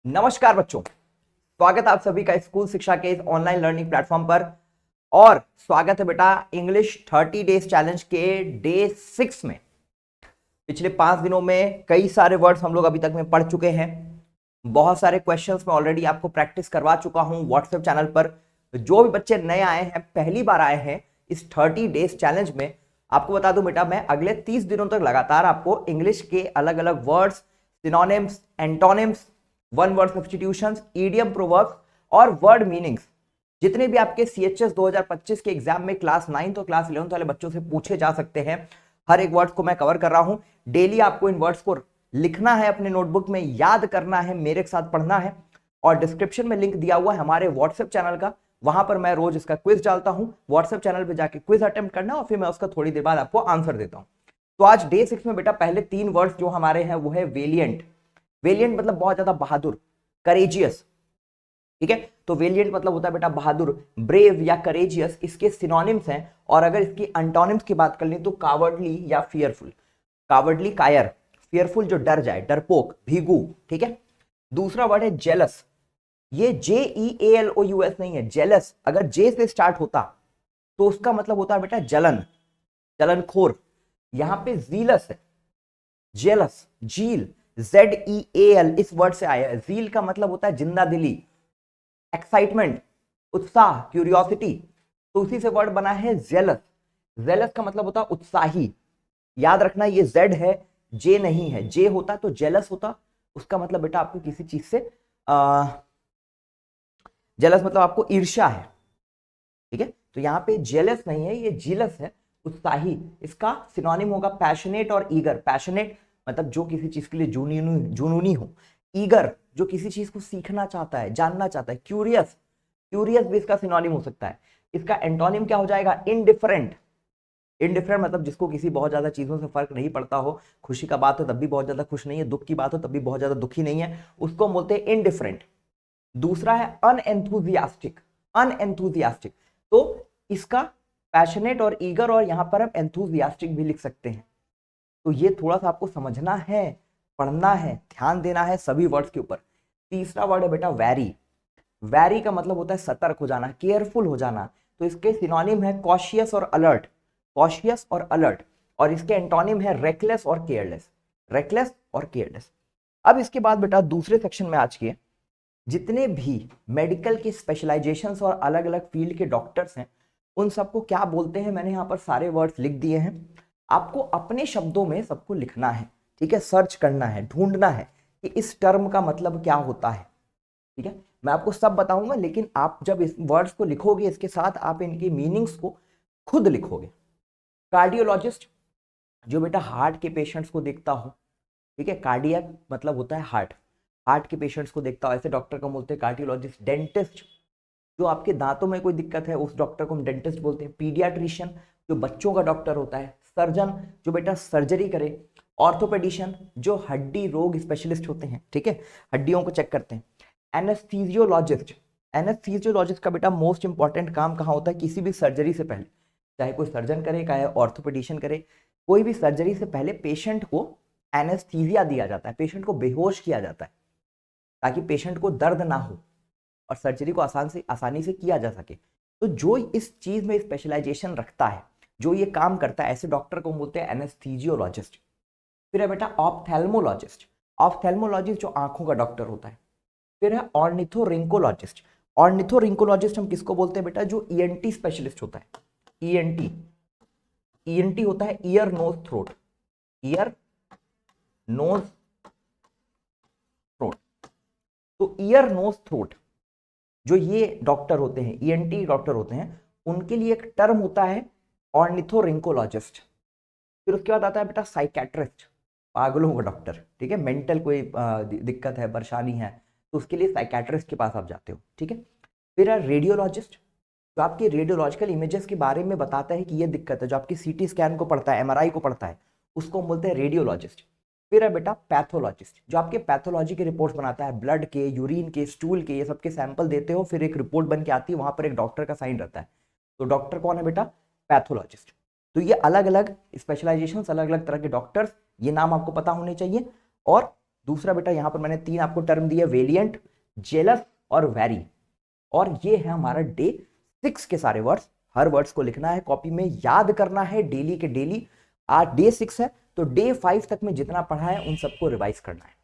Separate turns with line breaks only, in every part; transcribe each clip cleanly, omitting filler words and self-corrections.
नमस्कार बच्चों, स्वागत है आप सभी का स्कूल शिक्षा के इस ऑनलाइन लर्निंग प्लेटफॉर्म पर। और स्वागत है बेटा इंग्लिश 30 डेज चैलेंज के डे 6 में। पिछले 5 दिनों में कई सारे वर्ड्स हम लोग अभी तक में पढ़ चुके हैं। बहुत सारे क्वेश्चंस में ऑलरेडी आपको प्रैक्टिस करवा चुका हूं व्हाट्सएप चैनल पर। जो भी बच्चे नए आए हैं, पहली बार आए हैं इस 30 डेज चैलेंज में, आपको बता दूं बेटा, मैं अगले 30 दिनों तक लगातार आपको इंग्लिश के अलग अलग words, synonyms, antonyms, one word substitutions, idiom, proverbs और वर्ड मीनिंग्स, जितने भी आपके CHS 2025 के एग्जाम में क्लास 9 और क्लास 11 वाले बच्चों से पूछे जा सकते हैं, हर एक वर्ड को मैं कवर कर रहा हूं। डेली आपको इन वर्ड्स को लिखना है, अपने नोटबुक में याद करना है, मेरे साथ पढ़ना है। और डिस्क्रिप्शन में लिंक दिया हुआ है हमारे व्हाट्सएप चैनल का, वहां पर मैं रोज इसका क्विज डालता हूं। व्हाट्सएप चैनल पे जाके क्विज अटेम्प्ट करना और फिर मैं उसका थोड़ी देर बाद आपको आंसर देता हूं। तो आज डे 6 में बेटा पहले 3 वर्ड्स जो हमारे हैं वो है वेलिएंट। वेलिएंट मतलब बहुत ज्यादा बहादुर, करेजियस। ठीक है, तो वेलिएंट मतलब होता है बेटा बहादुर, ब्रेव या करेजियस इसके सिनोनिम्स हैं। और अगर इसकी एंटोनिम्स की बात कर लें तो कावर्डली या फियरफुल। कावर्डली कायर, फियरफुल जो डर जाए, डरपोक, भीगू। ठीक है, दूसरा वर्ड है जेलस। ये JEALOUS नहीं है, जेलस अगर जे से स्टार्ट होता तो उसका मतलब होता है बेटा जलन, जलनखोर। यहां पे जीलस है, जेलस, जील, ZEAL इस वर्ड से आया है। जील का मतलब होता है जिंदा दिली, एक्साइटमेंट, उत्साह, क्यूरियोसिटी। तो उसी से वर्ड बना है जेलस। जेलस का मतलब होता है उत्साही। याद रखना ये जेड है, जे नहीं है। जे होता तो जेलस होता, उसका मतलब बेटा आपको किसी चीज से जेलस मतलब आपको ईर्ष्या है। ठीक है, तो यहाँ पे जेलस नहीं है, ये जीलस है, उत्साही। इसका सिनोनिम होगा पैशनेट और ईगर। पैशनेट मतलब जो किसी चीज के लिए जुनूनी हो। ईगर जो किसी चीज को सीखना चाहता है, जानना चाहता है। क्यूरियस, क्यूरियस भी इसका सिनोनिम हो सकता है। इसका एंटोनिम क्या हो जाएगा? इनडिफरेंट। इनडिफरेंट मतलब जिसको किसी बहुत ज्यादा चीजों से फर्क नहीं पड़ता हो, खुशी का बात हो तब भी बहुत ज्यादा खुश नहीं है, दुख की बात हो तब भी बहुत ज्यादा दुखी नहीं है, उसको बोलते हैं इनडिफरेंट। दूसरा है अनएंथुजियास्टिक। अनएंथुजियास्टिक तो इसका पैशनेट और ईगर, और यहां पर हम एंथुजियास्टिक भी लिख सकते हैं। तो ये थोड़ा सा आपको समझना है, पढ़ना है, ध्यान देना है सभी वर्ड्स के ऊपर। तीसरा वर्ड है बेटा वैरी। वैरी का मतलब होता है सतर्क हो जाना, केयरफुल हो जाना। तो इसके सिनोनिम है कॉशियस और अलर्ट। कॉशियस और अलर्ट। और इसके एंटोनिम है रेकलेस और केयरलेस। रेकलेस और केयरलेस। अब इसके बाद बेटा दूसरे सेक्शन में आज के जितने भी मेडिकल के स्पेशलाइजेशंस और अलग अलग फील्ड के डॉक्टर्स हैं, उन सबको क्या बोलते हैं, मैंने यहाँ पर सारे वर्ड्स लिख दिए हैं। आपको अपने शब्दों में सबको लिखना है। ठीक है, सर्च करना है, ढूंढना है कि इस टर्म का मतलब क्या होता है। ठीक है, मैं आपको सब बताऊंगा, लेकिन आप जब इस वर्ड्स को लिखोगे इसके साथ आप इनकी मीनिंग्स को खुद लिखोगे। कार्डियोलॉजिस्ट जो बेटा हार्ट के पेशेंट्स को देखता हो। ठीक है, कार्डियक मतलब होता है हार्ट, हार्ट के पेशेंट्स को देखता हो, ऐसे डॉक्टर को बोलते हैं कार्डियोलॉजिस्ट। डेंटिस्ट जो आपके दांतों में कोई दिक्कत है उस डॉक्टर को हम डेंटिस्ट बोलते हैं। पीडियाट्रिशियन जो बच्चों का डॉक्टर होता है। सर्जन जो बेटा सर्जरी करे। ऑर्थोपेडिशियन जो हड्डी रोग स्पेशलिस्ट होते हैं, ठीक है, हड्डियों को चेक करते हैं। एनेस्थीजियोलॉजिस्ट, एनेस्थीजियोलॉजिस्ट का बेटा मोस्ट इंपॉर्टेंट काम कहाँ होता है? किसी भी सर्जरी से पहले, चाहे कोई सर्जन करे चाहे ऑर्थोपेडिशियन करे, कोई भी सर्जरी से पहले पेशेंट को एनेस्थीसिया दिया जाता है, पेशेंट को बेहोश किया जाता है ताकि पेशेंट को दर्द ना हो और सर्जरी को आसानी से किया जा सके। तो जो इस चीज में स्पेशलाइजेशन रखता है, जो ये काम करता है, ऐसे डॉक्टर को बोलते हैं एनेस्थीजियोलॉजिस्ट। फिर है बेटा ऑप्थेल्मोलॉजिस्ट। ऑप्थेल्मोलॉजिस्ट जो आंखों का डॉक्टर होता है। फिर है ऑर्निथोरिंकोलॉजिस्ट। ऑर्निथोरिंकोलॉजिस्ट हम किसको बोलते हैं बेटा? जो ENT स्पेशलिस्ट होता है। ENT, ENT होता है ear nose throat, ear nose throat. तो ईयर नोज थ्रोट जो ये डॉक्टर होते हैं, ENT डॉक्टर होते हैं, उनके लिए एक टर्म होता है ऑर्निथोरिंकोलॉजिस्ट। फिर उसके बाद आता है बेटा साइकेट्रिस्ट, पागलों का डॉक्टर। ठीक है, मेंटल कोई दिक्कत है, परेशानी है, तो उसके लिए साइकेट्रिस्ट के पास आप जाते हो। ठीक है, फिर है रेडियोलॉजिस्ट जो आपकी रेडियोलॉजिकल इमेजेस के बारे में बताता है कि ये दिक्कत है, जो आपकी CT स्कैन को पढ़ता है, MRI को पढ़ता है, उसको हम बोलते हैं रेडियोलॉजिस्ट। फिर है बेटा पैथोलॉजिस्ट जो आपके पैथोलॉजी के रिपोर्ट्स बनाता है, ब्लड के, यूरिन के, स्टूल के, ये सबके सैंपल देते हो, फिर एक रिपोर्ट बन के आती है, वहां पर एक डॉक्टर का साइन रहता है। तो डॉक्टर कौन है बेटा? पैथोलॉजिस्ट। तो ये अलग अलग स्पेशलाइजेशन, अलग अलग तरह के डॉक्टर्स, ये नाम आपको पता होने चाहिए। और दूसरा बेटा यहाँ पर मैंने 3 आपको टर्म दिए, वेलिएंट, जेलस और वेरी। और ये है हमारा डे 6 के सारे वर्ड्स। हर वर्ड्स को लिखना है कॉपी में, याद करना है डेली के डेली। आज डे 6 है तो डे 5 तक में जितना पढ़ा है उन सबको रिवाइज करना है।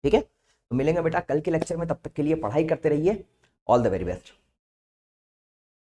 ठीक है, तो मिलेंगे बेटा कल के लेक्चर में, तब तक के लिए पढ़ाई करते रहिए। All the very best.